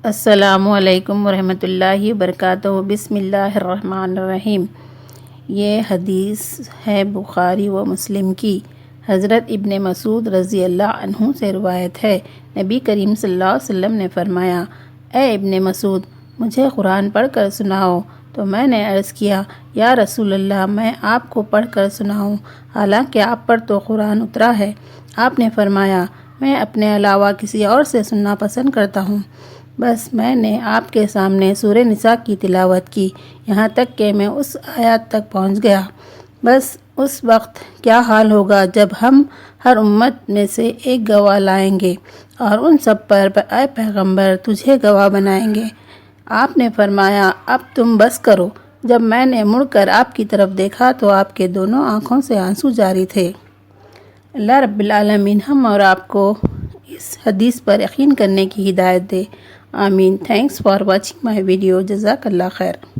السلام علیکم ورحمۃ اللہ وبرکاتہ۔ بسم اللہ الرحمن الرحیم۔ یہ حدیث ہے بخاری و مسلم کی۔ حضرت ابن مسعود رضی اللہ عنہ سے روایت ہے، نبی کریم صلی اللہ علیہ وسلم نے فرمایا، اے ابن مسعود، مجھے قرآن پڑھ کر سناؤ۔ تو میں نے عرض کیا، یا رسول اللہ، میں آپ کو پڑھ کر سناؤں، حالانکہ آپ پر تو قرآن اترا ہے۔ آپ نے فرمایا، میں اپنے علاوہ کسی اور سے سننا پسند کرتا ہوں۔ بس میں نے آپ کے سامنے سورہ نساء کی تلاوت کی، یہاں تک کہ میں اس آیات تک پہنچ گیا۔ بس اس وقت کیا حال ہوگا جب ہم ہر امت میں سے ایک گواہ لائیں گے اور ان سب پر اے پیغمبر تجھے گواہ بنائیں گے۔ آپ نے فرمایا، اب تم بس کرو۔ جب میں نے مڑ کر آپ کی طرف دیکھا تو آپ کے دونوں آنکھوں سے آنسو جاری تھے۔ اللہ رب العالمین ہم اور آپ کو اس حدیث پر یقین کرنے کی ہدایت دے، آمین۔ Thanks for watching my video. جزاک اللہ خیر۔